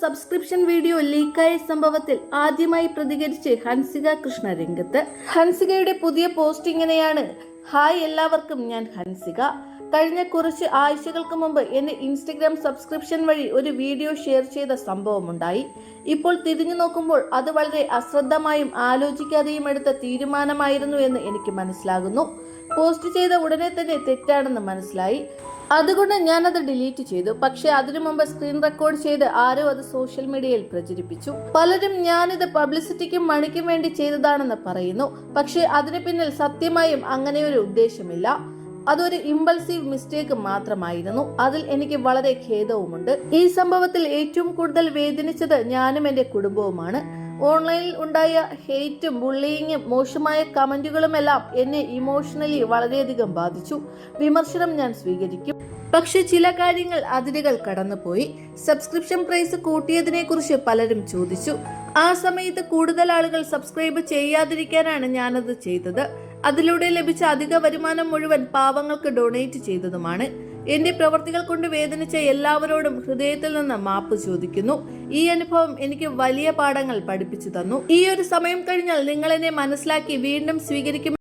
Subscription video ലീക്കായ സംഭവത്തിൽ ആദ്യമായി പ്രതികരിച്ച് ഹൻസിക കൃഷ്ണ രംഗത്ത്. ഹൻസികയുടെ പുതിയ പോസ്റ്റ് ഇങ്ങനെയാണ്: ഹായ് എല്ലാവർക്കും, ഞാൻ ഹൻസിക. കഴിഞ്ഞ കുറച്ച് ആഴ്ചകൾക്ക് മുമ്പ് എന്റെ ഇൻസ്റ്റഗ്രാം സബ്സ്ക്രിപ്ഷൻ വഴി ഒരു വീഡിയോ ഷെയർ ചെയ്ത സംഭവമുണ്ടായി. ഇപ്പോൾ തിരിഞ്ഞു നോക്കുമ്പോൾ അത് വളരെ അശ്രദ്ധമായും ആലോചിക്കാതെയും എടുത്ത തീരുമാനമായിരുന്നു എന്ന് എനിക്ക് മനസ്സിലാകുന്നു. പോസ്റ്റ് ചെയ്ത ഉടനെ തന്നെ തെറ്റാണെന്ന് മനസ്സിലായി. അതുകൊണ്ട് ഞാനത് ഡിലീറ്റ് ചെയ്തു. പക്ഷെ അതിനു മുമ്പ് സ്ക്രീൻ റെക്കോർഡ് ചെയ്ത് ആരോ അത് സോഷ്യൽ മീഡിയയിൽ പ്രചരിപ്പിച്ചു. പലരും ഞാനിത് പബ്ലിസിറ്റിക്കും മണിക്കും വേണ്ടി ചെയ്തതാണെന്ന് പറയുന്നു. പക്ഷെ അതിന് പിന്നിൽ സത്യമായും അങ്ങനെയൊരു ഉദ്ദേശമില്ല. അതൊരു ഇമ്പൾസീവ് മിസ്റ്റേക്ക് മാത്രമായിരുന്നു. അതിൽ എനിക്ക് വളരെ ഖേദവുമുണ്ട്. ഈ സംഭവത്തിൽ ഏറ്റവും കൂടുതൽ വേദനിച്ചത് ഞാനും എന്റെ കുടുംബവുമാണ്. ഓൺലൈനിൽ ഉണ്ടായ ഹെയ്റ്റും ബുള്ളിയിങ്ങും മോശമായ കമന്റുകളുമെല്ലാം എന്നെ ഇമോഷണലി വളരെയധികം ബാധിച്ചു. വിമർശനം ഞാൻ സ്വീകരിക്കും, പക്ഷെ ചില കാര്യങ്ങൾ അതിരുകൾ കടന്നുപോയി. സബ്സ്ക്രിപ്ഷൻ പ്രൈസ് കൂട്ടിയതിനെ കുറിച്ച് പലരും ചോദിച്ചു. ആ സമയത്ത് കൂടുതൽ ആളുകൾ സബ്സ്ക്രൈബ് ചെയ്യാതിരിക്കാനാണ് ഞാനത് ചെയ്തത്. അതിലൂടെ ലഭിച്ച അധിക വരുമാനം മുഴുവൻ പാവങ്ങൾക്ക് ഡൊണേറ്റ് ചെയ്തതുമാണ്. എന്റെ പ്രവർത്തികൾ കൊണ്ട് വേദനിച്ച എല്ലാവരോടും ഹൃദയത്തിൽ നിന്ന് മാപ്പ് ചോദിക്കുന്നു. ഈ അനുഭവം എനിക്ക് വലിയ പാഠങ്ങൾ പഠിപ്പിച്ചു തന്നു. ഈ ഒരു സമയം കഴിഞ്ഞാൽ നിങ്ങൾ എന്നെ മനസ്സിലാക്കി വീണ്ടും സ്വീകരിക്കും.